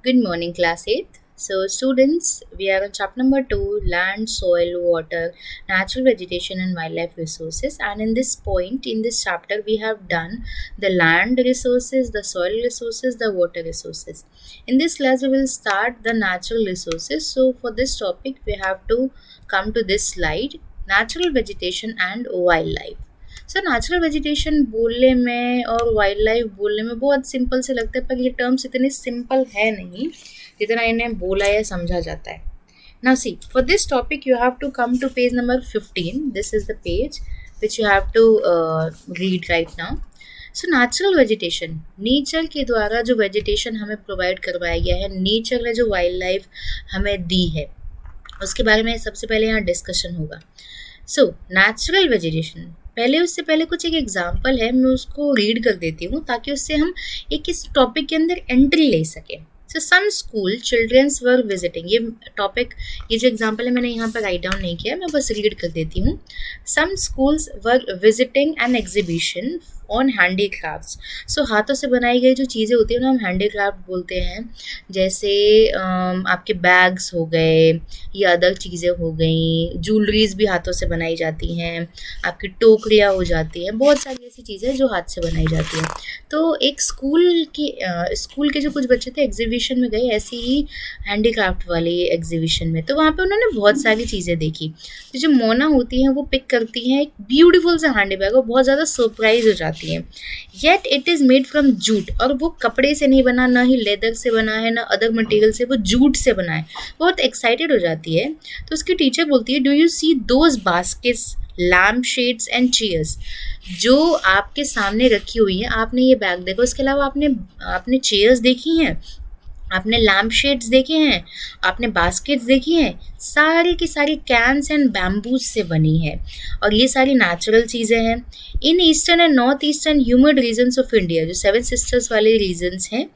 Good morning, class 8th. So, students, we are on chapter number 2 land, soil, water, natural vegetation, and wildlife resources. And in this point, in this chapter, we have done the land resources, the soil resources, the water resources. In this class, we will start the natural resources. So, for this topic, we have to come to this slide natural vegetation and wildlife. Sir natural vegetation बोलने में और wild life बोलने में बहुत simple से लगता है, पर ये टर्म्स इतने सिंपल है नहीं जितना इन्हें बोला या समझा जाता है. Now see, for this topic you have to come to page number 15. This is the page which you have to read right now. So natural vegetation, nature के द्वारा जो वेजिटेशन हमें प्रोवाइड करवाया गया है, नेचर ने जो वाइल्ड लाइफ हमें दी है, उसके बारे में सबसे पहले यहाँ डिस्कशन होगा. सो नेचुरल वेजिटेशन, पहले उससे पहले कुछ एक एग्जाम्पल है, मैं उसको रीड कर देती हूँ ताकि उससे हम एक इस टॉपिक के अंदर एंट्री ले सकें. सो सम स्कूल चिल्ड्रंस वर विजिटिंग, ये टॉपिक, ये जो एग्जाम्पल है मैंने यहाँ पर राइट डाउन नहीं किया, मैं बस रीड कर देती हूँ. Some schools were visiting an exhibition on handicrafts. So हाथों से बनाई गई जो चीज़ें होती हैं ना, हम हैंडीक्राफ्ट बोलते हैं. जैसे आपके बैग्स हो गए या अदर चीज़ें हो गई, ज्वेलरीज भी हाथों से बनाई जाती हैं, आपकी टोकरियाँ हो जाती हैं, बहुत सारी ऐसी चीज़ें जो हाथ से बनाई जाती हैं. तो एक स्कूल के जो कुछ बच्चे थे एग्जीबिशन में गए, ऐसी ही हैंडीक्राफ्ट वाली एग्जीबिशन में, तो वहाँ पे उन्होंने बहुत सारी चीज़ें देखी. तो जो मोना होती हैं वो पिक करती हैं एक ब्यूटीफुल सा हैंडी बैग और बहुत ज़्यादा सरप्राइज हो जाती है. Yet it is made from jute, और वो कपड़े से नहीं बना, ना ही लेदर से बना है, ना अदर मटेरियल से, वो जूट से बना है. बहुत एक्साइटेड हो जाती है. तो उसकी टीचर बोलती है, do you see those baskets, lamp shades and chairs, जो आपके सामने रखी हुई हैं, आपने ये बैग देखो, इसके अलावा आपने चेयर्स देखी हैं, आपने लैम्प शेड्स देखे हैं, आपने बास्केट्स देखी हैं, सारी की सारी कैंस एंड बैम्बूज से बनी है, और ये सारी नेचुरल चीज़ें हैं. In eastern and north eastern humid regions of India, जो 7 सिस्टर्स वाले रीजन्स हैं,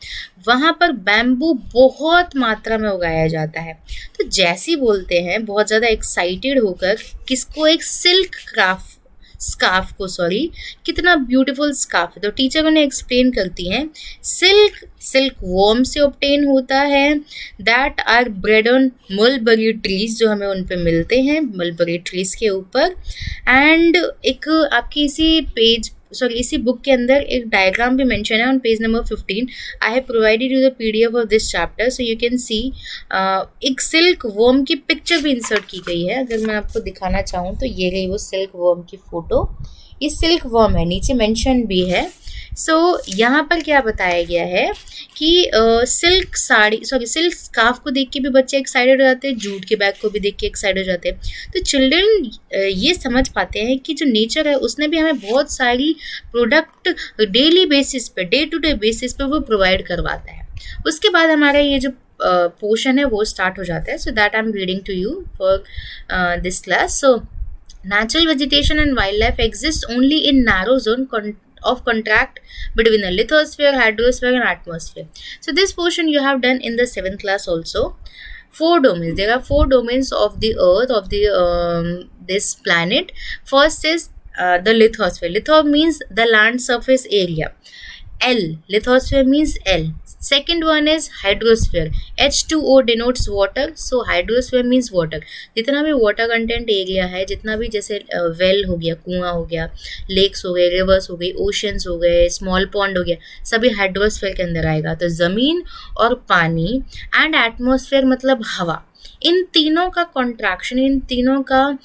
वहाँ पर बैम्बू बहुत मात्रा में उगाया जाता है. तो जैसी बोलते हैं बहुत ज़्यादा एक्साइटेड होकर, किसको, एक कितना ब्यूटीफुल स्कार्फ है. तो टीचर उन्हें एक्सप्लेन करती हैं, सिल्क वॉर्म से ऑब्टेन होता है, that are bred on mulberry trees, जो हमें उन पे मिलते हैं मलबरी ट्रीज के ऊपर. एंड एक आपकी इसी बुक के अंदर एक डायग्राम भी मेंशन है on page number 15. I have provided you the PDF of this chapter, so you can सी. एक सिल्क वर्म की पिक्चर भी इंसर्ट की गई है. अगर मैं आपको दिखाना चाहूँ तो ये रही वो सिल्क वर्म की फ़ोटो. ये सिल्क वर्म है, नीचे मेंशन भी है. सो यहाँ पर क्या बताया गया है कि सिल्क स्कार्फ को देख के भी बच्चे एक्साइटेड हो जाते हैं, जूट के बैग को भी देख के एक्साइटेड हो जाते हैं. तो चिल्ड्रन ये समझ पाते हैं कि जो नेचर है उसने भी हमें बहुत सारी प्रोडक्ट डेली बेसिस पे, डे टू डे बेसिस पे वो प्रोवाइड करवाता है. उसके बाद हमारा ये जो पोर्शन है वो स्टार्ट हो जाता है. So that I am reading to you for this class. So natural vegetation and wildlife exist only in narrow zone of contact between the lithosphere, hydrosphere and atmosphere. So this portion you have done in the 7th class also. 4 domains. There are 4 domains of the earth, of the this planet. First is the lithosphere. Litho means the land surface area. Lithosphere means L. Second one is hydrosphere. H2O denotes water. So hydrosphere means water. जितना भी water content area है, जितना भी जैसे well हो गया, कुआं हो गया, lakes हो गए, rivers हो गई, oceans हो गए, small pond हो गया, सभी hydrosphere के अंदर आएगा. तो ज़मीन और पानी and atmosphere मतलब हवा, इन तीनों का कॉन्ट्रैक्शन, इन तीनों का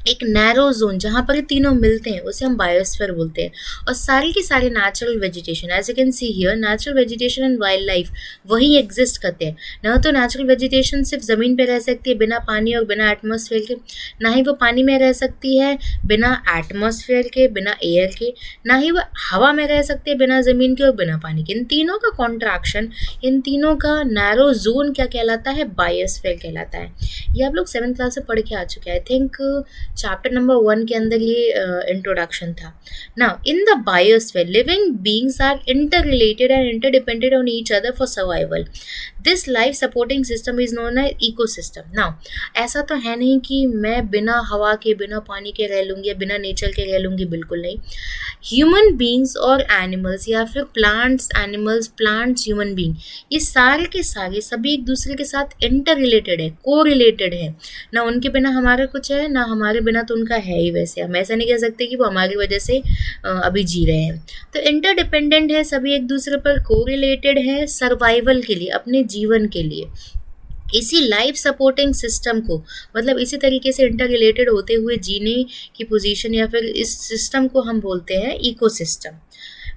एक नैरो जोन जहाँ पर ये तीनों मिलते हैं उसे हम बायोस्फीयर बोलते हैं. और सारी की सारी natural vegetation, as you can see here, natural vegetation and wildlife वही एग्जिस्ट करते हैं. ना तो नेचुरल वेजिटेशन सिर्फ ज़मीन पे रह सकती है बिना पानी और बिना एटमॉस्फेयर के, ना ही वो पानी में रह सकती है बिना एटमॉस्फेयर के, बिना एयर के, ना ही वो हवा में रह सकती है बिना ज़मीन के और बिना पानी के. इन तीनों का कॉन्ट्रैक्शन, इन तीनों का नैरो जोन क्या कहलाता है, बायोस्फीयर कहलाता है. ये आप लोग 7th क्लास से पढ़ के आ चुके हैं। आई थिंक चैप्टर नंबर 1 के अंदर ये इंट्रोडक्शन था। Now in the biosphere living beings are interrelated and interdependent on each other for survival. This life supporting system is known as ecosystem. Now ऐसा तो है नहीं कि मैं बिना हवा के बिना पानी के रह लूँगी या बिना नेचर के रह लूँगी, बिल्कुल नहीं। ह्यूमन बींग्स और एनिमल्स या फिर plants animals plants human being, ये सारे के सारे सभी एक दूसरे के साथ इंटर रिलेटेड है, को रिलेटेड है। ना उनके बिना हमारा कुछ है, ना हमारे बिना तो उनका है ही। वैसे हम ऐसा नहीं कह सकते कि वो हमारी वजह से अभी जी रहे हैं। तो इंटरडिपेंडेंट है, सभी एक दूसरे पर को रिलेटेड है सर्वाइवल के लिए, अपने जीवन के लिए। इसी लाइफ सपोर्टिंग सिस्टम को, मतलब इसी तरीके से इंटर रिलेटेड होते हुए जीने की पोजीशन या फिर इस सिस्टम को हम बोलते हैं ecosystem.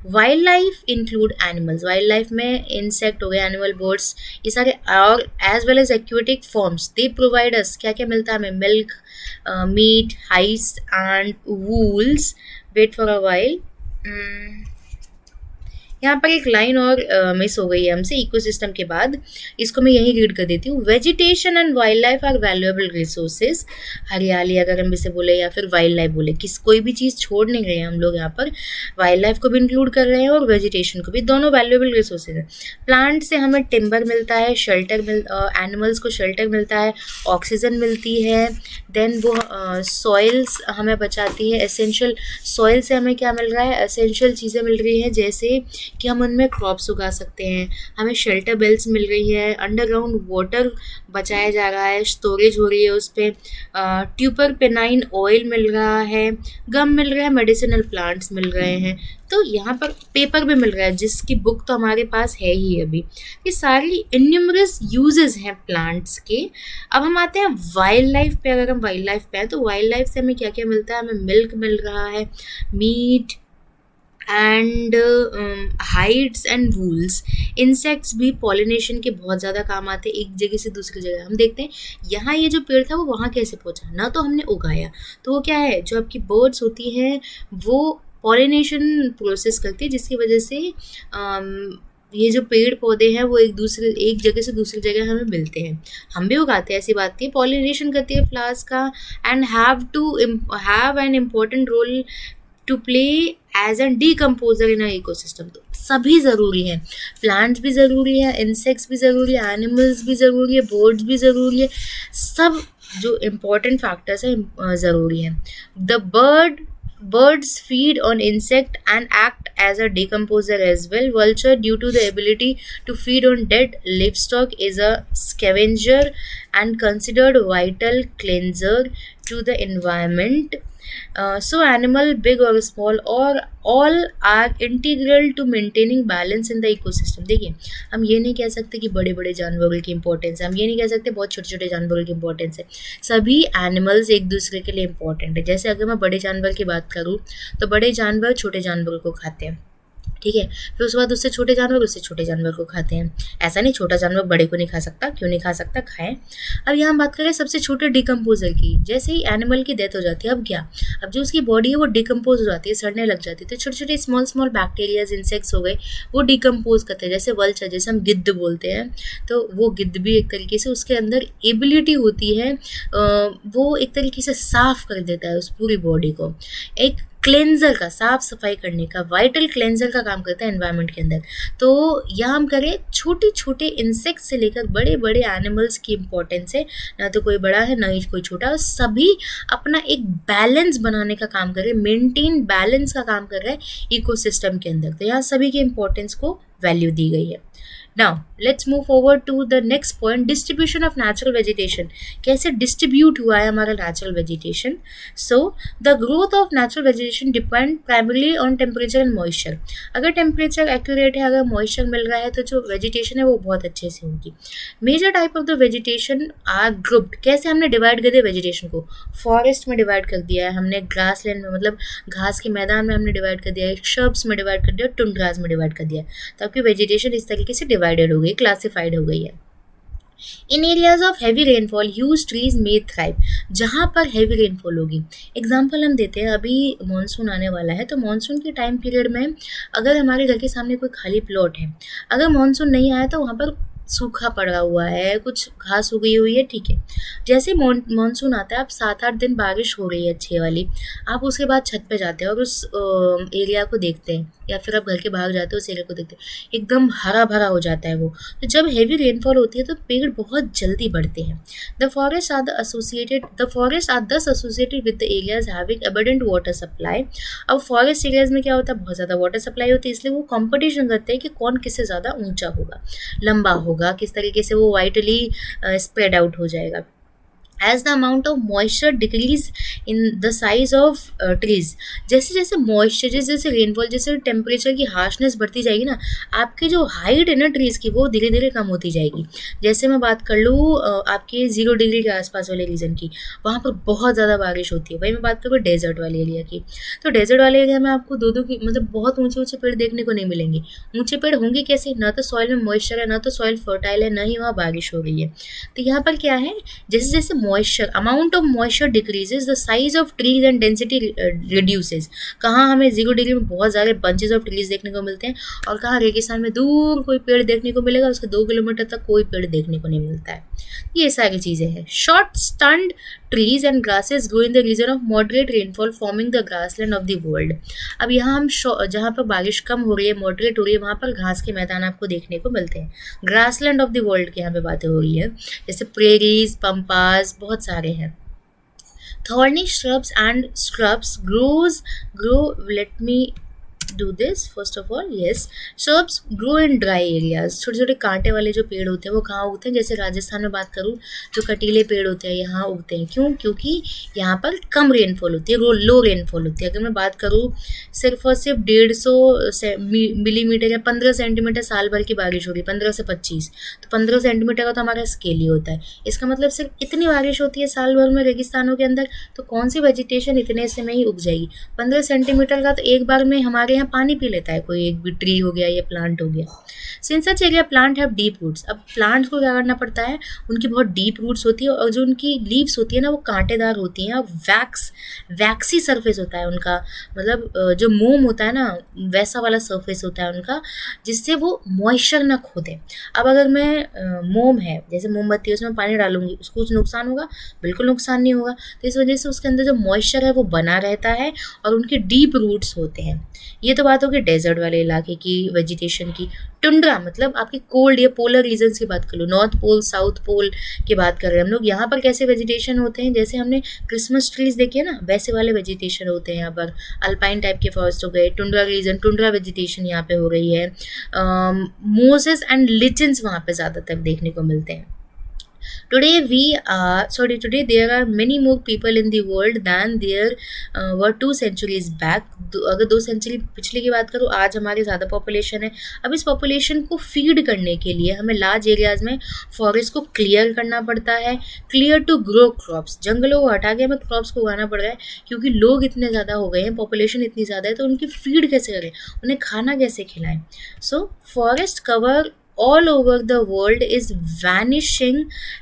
Wildlife include animals, wildlife में इंसेक्ट हो गए, एनिमल, बर्ड्स, ये सारे, और as well as aquatic forms. They provide us, क्या क्या मिलता है हमें, milk, meat, hides and wools. Wait for a while, यहाँ पर एक लाइन और मिस हो गई है हमसे इकोसिस्टम के बाद, इसको मैं यहीं रीड कर देती हूँ। Vegetation and wildlife are valuable resources. हरियाली अगर हम इसे बोले या फिर वाइल्ड लाइफ बोले, कोई भी चीज़ छोड़ नहीं रहे हैं हम लोग यहाँ पर, वाइल्ड लाइफ को भी इंक्लूड कर रहे हैं और वेजिटेशन को भी, दोनों वैल्यूएबल रिसोर्सेज हैं। प्लांट से हमें टिम्बर मिलता है, एनिमल्स को शेल्टर मिलता है, ऑक्सीजन मिलती है। देन वो सॉइल्स हमें बचाती है, एसेंशियल सॉइल से हमें क्या मिल रहा है, एसेंशियल चीज़ें मिल रही हैं, जैसे कि हम उनमें क्रॉप्स उगा सकते हैं, हमें शेल्टर बेल्स मिल रही है, अंडरग्राउंड वाटर बचाया जा रहा है, स्टोरेज हो रही है उस पर, ट्यूबरपेनाइन ऑयल मिल रहा है, गम मिल रहा है, मेडिसिनल प्लांट्स मिल रहे हैं। तो यहाँ पर पेपर भी मिल रहा है, जिसकी बुक तो हमारे पास है ही अभी। ये सारी इन्यूमरस यूजेस हैं प्लांट्स के। अब हम आते हैं वाइल्ड लाइफ पे। अगर हम वाइल्ड लाइफ पे हैं तो वाइल्ड लाइफ से हमें क्या क्या मिलता है, हमें मिल्क मिल रहा है, meat and hides and wools. Insects भी पॉलिनेशन के बहुत ज़्यादा काम आते हैं, एक जगह से दूसरी जगह। हम देखते हैं यहाँ ये जो पेड़ था वो वहाँ कैसे पहुँचा, ना तो हमने उगाया, तो वो क्या है, जो आपकी बर्ड्स होती हैं वो पॉलिनेशन प्रोसेस करती है, जिसकी वजह से ये जो पेड़ पौधे हैं वो एक जगह से दूसरी जगह हमें मिलते हैं। हम भी उगाते हैं, ऐसी बात नहीं है, पॉलिनेशन करती है फ्लावर्स का, and have an important role to play as an decomposer in a ecosystem. तो सभी ज़रूरी हैं, प्लांट्स भी ज़रूरी है, इंसेक्ट्स भी ज़रूरी है, एनिमल्स भी ज़रूरी है, बर्ड्स भी ज़रूरी है, सब जो इम्पॉर्टेंट फैक्टर्स हैं ज़रूरी हैं। The birds feed on insect and act as a decomposer as well. Vulture, due to the ability to feed on dead livestock, is a scavenger and considered vital cleanser to the environment. So animal, big or small, or all are integral to maintaining balance in the ecosystem. देखिए, हम ये नहीं कह सकते कि बड़े बड़े जानवरों की इंपॉर्टेंस है, हम ये नहीं कह सकते बहुत छोटे छोटे जानवरों की इंपॉर्टेंस है। सभी एनिमल्स एक दूसरे के लिए इंपॉर्टेंट है। जैसे अगर मैं बड़े जानवर की बात करूँ तो बड़े जानवर छोटे जानवरों को खाते हैं, ठीक है, फिर उसके बाद उससे छोटे जानवर को खाते हैं। ऐसा नहीं छोटा जानवर बड़े को नहीं खा सकता, क्यों नहीं खा सकता, खाएं। अब यहाँ बात करें सबसे छोटे डिकम्पोजर की। जैसे ही एनिमल की डेथ हो जाती है, अब क्या, अब जो उसकी बॉडी है वो डिकम्पोज हो जाती है, सड़ने लग जाती है, तो छोटे छोटे स्मॉल बैक्टीरियाज, इंसेक्ट्स हो गए, वो डिकम्पोज करते हैं। जैसे वल्चर, जैसे हम गिद्ध बोलते हैं, तो वो गिद्ध भी एक तरीके से उसके अंदर एबिलिटी होती है, वो एक तरीके से साफ कर देता है उस पूरी बॉडी को, एक क्लेंजर का, साफ सफाई करने का, वाइटल क्लेंजर का काम करता है एनवायरनमेंट के अंदर। तो यहाँ हम करें छोटे छोटे इंसेक्ट से लेकर बड़े बड़े एनिमल्स की इंपॉर्टेंस है, ना तो कोई बड़ा है ना ही कोई छोटा, सभी अपना एक बैलेंस बनाने का काम कर रहे हैं, मेंटेन बैलेंस का काम कर रहा है इकोसिस्टम के अंदर। तो यहाँ सभी के इंपॉर्टेंस को वैल्यू दी गई है। Now let's move forward to the next point, distribution of natural vegetation। कैसे डिस्ट्रीब्यूट हुआ है हमारा natural vegetation. So the growth of natural vegetation depend primarily on temperature and moisture. अगर टेम्परेचर एक्यूरेट है, अगर मॉइस्चर मिल रहा है, तो जो वेजिटेशन है वो बहुत अच्छे से होगी। Major type of the vegetation are grouped. कैसे हमने डिवाइड कर दिया वेजिटेशन को, फॉरेस्ट में डिवाइड कर दिया है हमने, ग्रास लैंड में मतलब घास के मैदान में हमने डिवाइड कर दिया है, शर्ब्स में डिवाइड कर दिया, टुंड्रास में डिवाइड कर दिया, तो आपकी वेजिटेशन इस तरीके से डिवाइडेड हो गई, क्लासिफाइड हो गई है। In areas of heavy rainfall huge trees may thrive. जहाँ पर हैवी रेनफॉल होगी, एग्जाम्पल हम देते हैं, अभी मानसून आने वाला है, तो मानसून के टाइम पीरियड में अगर हमारे घर के सामने कोई खाली प्लॉट है, अगर मानसून नहीं आया तो वहाँ पर सूखा पड़ा हुआ है, कुछ घास उगी हुई है, ठीक है। जैसे मानसून आता है, आप 7-8 दिन बारिश हो रही है अच्छी वाली, आप उसके बाद छत पे जाते हो और उस एरिया को देखते हैं, या फिर आप घर के बाहर जाते हो उस एरिया को देखते हैं, एकदम हरा भरा हो जाता है वो। तो जब हेवी रेनफॉल होती है तो पेड़ बहुत जल्दी बढ़ते हैं। द फॉरेस्ट आर दस associated with the areas having abundant water supply. अब फॉरेस्ट एरियाज में क्या होता है, बहुत ज़्यादा वाटर सप्लाई होती है, इसलिए वो कंपटीशन करते हैं कि कौन किससे ज़्यादा ऊंचा होगा, लंबा होगा, किस तरीके से वो वाइडली स्प्रेड आउट हो जाएगा। As the amount of moisture decrease in the size of trees, जैसे जैसे मॉइस्चर, जैसे जैसे रेनफॉल, जैसे टेम्परेचर की हार्शनेस बढ़ती जाएगी ना, आपकी जो हाइट है ना ट्रीज की, वो धीरे धीरे कम होती जाएगी। जैसे मैं बात कर लूँ आपके 0 डिग्री के आसपास वाले रीजन की, वहाँ पर बहुत ज़्यादा बारिश होती है। वही मैं बात करूँ डेजर्ट वाले एरिया की, तो डेजर्ट वाले एरिया में आपको दो दो की मतलब बहुत ऊंचे ऊंचे पेड़ देखने को नहीं मिलेंगे। ऊंचे पेड़ होंगे कैसे, ना तो सॉइल में मॉइस्चर है, ना तो सॉइल फर्टाइल है, ना ही वहाँ बारिश हो रही है। तो यहाँ पर क्या है, जैसे जैसे moisture, amount of moisture decreases, the size of trees and density reduces. कहाँ हमें 0 डिग्री में बहुत सारे बंचेज ऑफ ट्रीज देखने को मिलते हैं, और कहाँ रेगिस्तान में दूर कोई पेड़ देखने को मिलेगा, उसके 2 किलोमीटर तक कोई पेड़ देखने को नहीं मिलता है। ये सारी चीज़ें हैं। Short stunted trees and grasses grow in the region of moderate rainfall forming the grassland of the world. अब यहाँ हम जहाँ पर बारिश कम हो रही है, मॉडरेट हो रही है, वहाँ पर घास के मैदान आपको देखने को मिलते हैं। ग्रासलैंड ऑफ द वर्ल्ड की यहाँ पे बातें हो रही है, जैसे प्रेरीज, पम्पास, बहुत सारे हैं। Thorny shrubs and scrubs grow, let me do this first of all, yes, shrubs grow in dry areas। छोटे छोटे कांटे वाले जो पेड़ होते हैं वो कहाँ उगते हैं, जैसे राजस्थान में बात करूँ, जो कटीले पेड़ होते हैं यहाँ उगते हैं। क्यों, क्योंकि यहाँ पर कम रेनफॉल होती है, लो रेनफॉल होती है। अगर मैं बात करूँ सिर्फ और सिर्फ 150 मिलीमीटर या 15 सेंटीमीटर साल भर की बारिश होगी, 15 से 25, तो 15 सेंटीमीटर का तो हमारा स्केल ही होता है। इसका मतलब सिर्फ इतनी बारिश होती है साल भर में रेगिस्तानों के अंदर, तो कौन सी वेजिटेशन इतने से में ही उग जाएगी। 15 सेंटीमीटर का तो एक बार में हमारे यहाँ पानी पी लेता है, कोई एक भी ट्री हो गया या प्लांट हो गया। Since such area plant have deep roots, अब प्लांट को क्या करना पड़ता है, उनकी बहुत डीप रूट्स होती है, और जो उनकी लीव्स होती है ना वो कांटेदार होती हैं, और वैक्सी सरफेस होता है उनका, मतलब जो मोम होता है ना वैसा वाला सरफेस होता है उनका, जिससे वो मॉइस्चर ना खो दे। अब अगर मैं मोम है, जैसे मोमबत्ती, उसमें पानी डालूंगी, उसको कुछ नुकसान होगा, बिल्कुल नुकसान नहीं होगा। तो इस वजह से उसके अंदर जो मॉइस्चर है वो बना रहता है, और उनके डीप रूट्स होते हैं। ये तो बात होगी डेजर्ट वाले इलाके की वेजिटेशन की। टुंड्रा मतलब आपकी कोल्ड या पोलर रीजन्स की बात कर लो, नॉर्थ पोल, साउथ पोल की बात कर रहे हैं हम लोग। यहाँ पर कैसे वेजिटेशन होते हैं, जैसे हमने क्रिसमस ट्रीज देखे ना, वैसे वाले वेजिटेशन होते हैं यहाँ पर। अल्पाइन टाइप के फॉरेस्ट हो गए, टुंड्रा रीजन, टुंड्रा वेजिटेशन यहाँ पे हो रही है। मोसेस एंड लिचन्स वहाँ पे ज़्यादातर देखने को मिलते हैं। Today there are many more people in the world than there were 2 centuries back। अगर 2 सेंचुरी पिछले की बात करूँ, आज हमारी ज़्यादा पॉपुलेशन है। अब इस पॉपुलेशन को फीड करने के लिए हमें लार्ज एरियाज़ में फॉरेस्ट को क्लियर करना पड़ता है। क्लियर टू ग्रो क्रॉप्स, जंगलों को हटा के हमें क्रॉप्स को उगाना पड़ रहा है, क्योंकि लोग इतने ज़्यादा हो गए हैं, पॉपुलेशन इतनी ज़्यादा है, तो उनकी फीड कैसे करें, उन्हें खाना कैसे खिलाएं। So forest cover all over the world is vanishing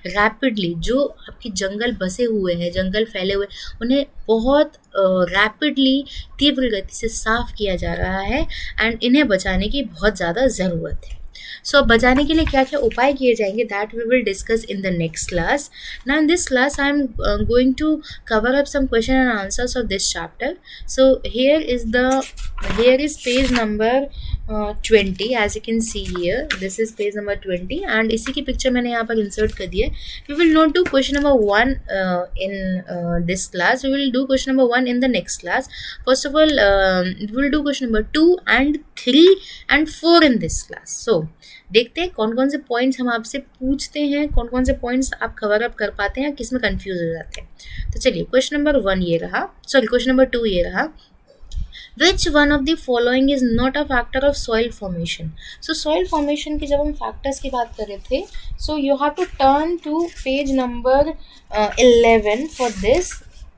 rapidly. जो आपके जंगल बसे हुए हैं, जंगल फैले हुए, उन्हें बहुत रैपिडली, तीव्र गति से साफ किया जा रहा है, एंड इन्हें बचाने की बहुत ज़्यादा ज़रूरत है। सो अब बचाने के लिए क्या क्या उपाय किए जाएंगे, that we will discuss in the next class. Now in this class I am going to cover up some question and answers of this chapter. So here is page number 20, as you can see here, this is page number 20, and इसी की picture मैंने यहाँ पर insert कर दी है। We will not do question number 1 in this class, we will do question number 1 in the next class. First of all we will do question number 2 and 3 and 4 in this class. So देखते हैं कौन कौन से points हम आपसे पूछते हैं, कौन कौन से पॉइंट्स आप कवर अप कर पाते हैं, किस में कंफ्यूज हो जाते हैं। तो चलिए क्वेश्चन नंबर 1 ये रहा, सॉरी क्वेश्चन नंबर 2 ये रहा। Which one of the following is not a factor of soil formation? So soil formation की जब हम factors की बात कर रहे थे, so you have to turn to page number 11 for this.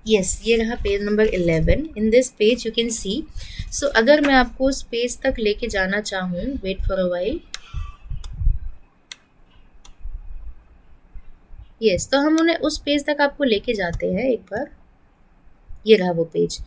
Yes, ये रहा page number 11। In this page you can see, so अगर मैं आपको उस पेज तक लेके जाना चाहूँ, wait for a while. Yes, तो हम उन्हें उस पेज तक आपको लेके जाते हैं एक बार। ये रहा वो पेज।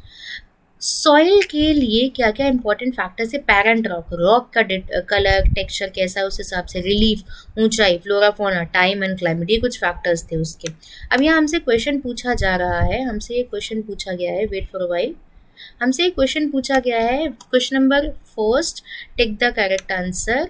सॉइल के लिए क्या क्या इंपॉर्टेंट फैक्टर्स है? पैरेंट रॉक, रॉक का कलर टेक्सचर कैसा है उस हिसाब से, रिलीफ, ऊंचाई, flora fauna, time and climate, ये कुछ फैक्टर्स थे उसके। अब यहाँ हमसे क्वेश्चन पूछा जा रहा है, हमसे ये क्वेश्चन पूछा गया है, वेट फॉर अ व्हाइल, हमसे एक क्वेश्चन पूछा गया है, question number first, take the correct answer.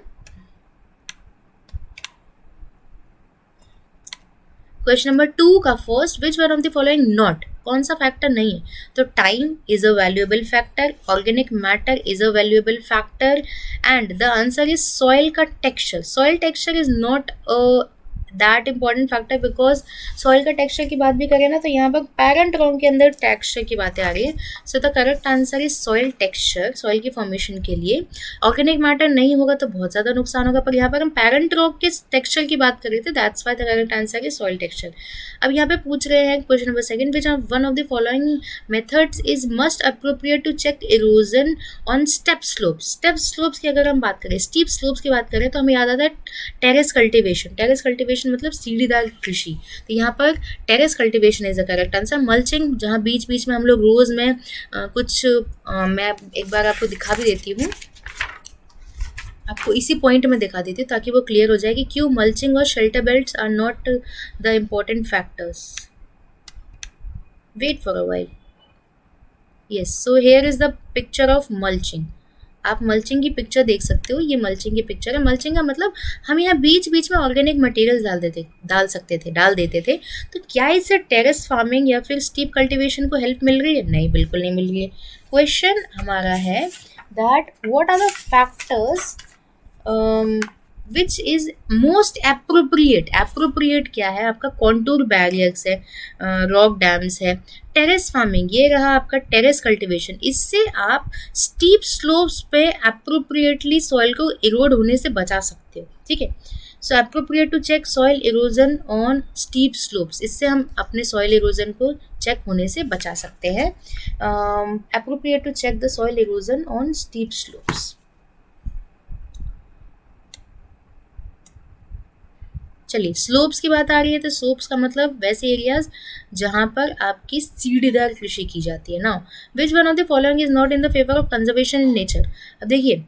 Question number two का first, which one of the following not, कौन सा फैक्टर नहीं है? तो time is a valuable factor, organic matter is a valuable factor, and the answer is soil का texture. Soil texture is not that important factor, because soil का texture की बात भी करें ना तो यहाँ पर पैरेंट रॉक के अंदर टेक्सचर की बातें आ रही है। So the correct answer is soil texture, soil की फॉर्मेशन के लिए। ऑर्गेनिक मैटर नहीं होगा तो बहुत ज़्यादा नुकसान होगा, पर यहाँ पर हम पैरेंट रॉक के टेक्सचर की बात कर रहे थे, that's why the correct answer is soil texture. अब यहाँ पे पूछ रहे हैं question number second, which one of the following methods is most appropriate to check erosion on steep slopes. Steep slopes की अगर हम बात करें, स्टीप स्लोप्स की बात करें, तो हमें याद आता है टेरेस कल्टीवेशन। टेरेस कल्टीवेशन मतलब सीढ़ीदार कृषि, तो यहाँ पर terrace cultivation is the correct answer. Mulching, जहाँ बीच बीच में हम लोग रोज में मैं एक बार आपको दिखा भी देती हूँ, आपको इसी पॉइंट में दिखा देती हूँ ताकि वो क्लियर हो जाए कि क्यों मल्चिंग और shelter belts are not the important factors. Wait for a while, yes, so here is the picture of mulching. आप मल्चिंग की पिक्चर देख सकते हो, ये मल्चिंग की पिक्चर है। मल्चिंग का मतलब हम यहाँ बीच बीच में ऑर्गेनिक मटेरियल्स डाल देते थे। तो क्या इससे टेरेस फार्मिंग या फिर स्टीप कल्टीवेशन को हेल्प मिल रही है? नहीं, बिल्कुल नहीं मिल रही है। क्वेश्चन हमारा है that what are the factors which is most appropriate. Appropriate क्या है आपका? कॉन्टूर बैरियर्स है, रॉक डैम्स है, टेरेस फार्मिंग, ये रहा आपका टेरेस कल्टीवेशन। इससे आप स्टीप स्लोप्स पे अप्रोप्रिएटली सॉइल को इरोड होने से बचा सकते हो, ठीक है। So appropriate to check soil erosion on steep slopes, इससे हम अपने सॉइल इरोजन को चेक होने से बचा सकते हैं। Appropriate to check the soil erosion on steep slopes. चलिए, स्लोप्स की बात आ रही है तो स्लोप्स का मतलब वैसे एरियाज जहाँ पर आपकी सीढ़ीदार कृषि की जाती है ना। विच one of the following is not in the favour of conservation in nature. अब देखिए,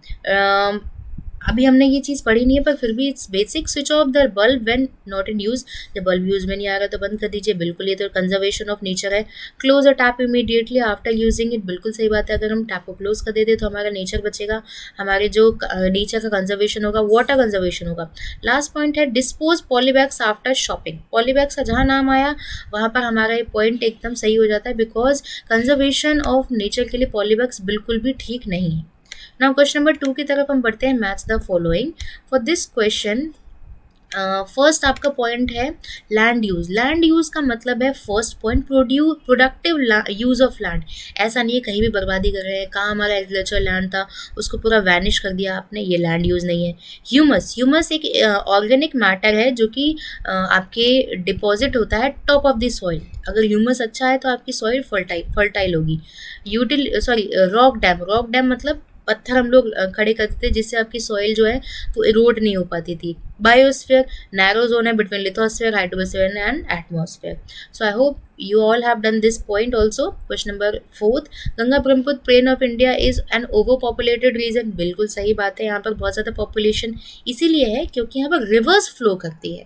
अभी हमने ये चीज़ पढ़ी नहीं है पर फिर भी it's basic. Switch off the bulb when not in use, जब बल्ब यूज में नहीं आ रहा तो बंद कर दीजिए, बिल्कुल, ये तो कंजर्वेशन ऑफ नेचर है। Close a tap immediately after using it, बिल्कुल सही बात है, अगर हम टैप को क्लोज कर देते तो हमारा नेचर बचेगा, हमारे जो नेचर का कंजर्वेशन होगा, वाटर कंजर्वेशन होगा। लास्ट पॉइंट है dispose polybags after shopping. Polybags का जहाँ नाम आया वहाँ पर हमारा ये पॉइंट एकदम सही हो जाता है, बिकॉज कंजर्वेशन ऑफ नेचर के लिए पॉलीबैग्स बिल्कुल भी ठीक नहीं है। नाउ क्वेश्चन नंबर 2 की तरफ हम बढ़ते हैं, match the following. For this question first आपका पॉइंट है लैंड यूज। लैंड यूज का मतलब है first point productive use of land. ऐसा नहीं है कहीं भी बर्बादी कर रहे हैं, कहाँ हमारा एग्रीकल्चर लैंड था उसको पूरा वैनिश कर दिया आपने, ये लैंड यूज नहीं है। ह्यूमस, ह्यूमस एक ऑर्गेनिक मैटर है जो कि आपके डिपॉजिट होता है टॉप ऑफ द सॉइल। अगर ह्यूमस अच्छा है तो आपकी सॉइल फर्टाइल होगी। रॉक डैम, रॉक डैम मतलब पत्थर हम लोग खड़े करते थे जिससे आपकी सॉइल जो है वो इरोड नहीं हो पाती थी। बायोस्फीयर, नैरो जोन है between lithosphere, hydrosphere and atmosphere. So I hope you all have done this point also. Question number 4, Ganga Brahmaputra plain of India is an over populated region. बिल्कुल सही बात है, यहाँ पर बहुत ज़्यादा पॉपुलेशन इसीलिए है क्योंकि यहाँ पर रिवर्स फ्लो करती है।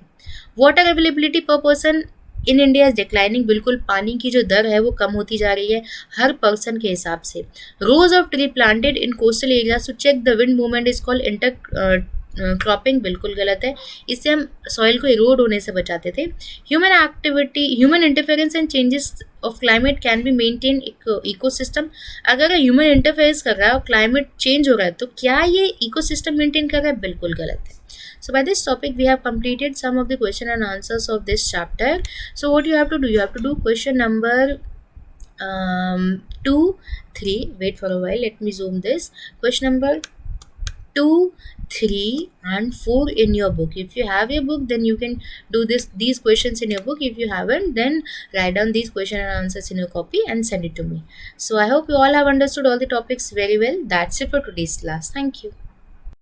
वाटर अवेलेबिलिटी पर person in India is declining, बिल्कुल पानी की जो दर है वो कम होती जा रही है हर पर्सन के हिसाब से। Rows of tree planted in coastal area to check the wind movement is called intercropping, बिल्कुल गलत है, इससे हम सॉइल को इरोड होने से बचाते थे। Human interference and changes of climate can be maintain ecosystem. अगर ह्यूमन इंटरफेरेंस कर रहा है और क्लाइमेट चेंज हो रहा है तो क्या ये इकोसिस्टम मेंटेन कर रहा है? बिल्कुल गलत है। So by this topic we have completed some of the question and answers of this chapter. So what you have to do? You have to do question number 2, 3. Wait for a while. Let me zoom this. Question number 2, 3 and 4 in your book. If you have your book, then you can do these questions in your book. If you haven't, then write down these question and answers in your copy and send it to me. So I hope you all have understood all the topics very well. That's it for today's class. Thank you.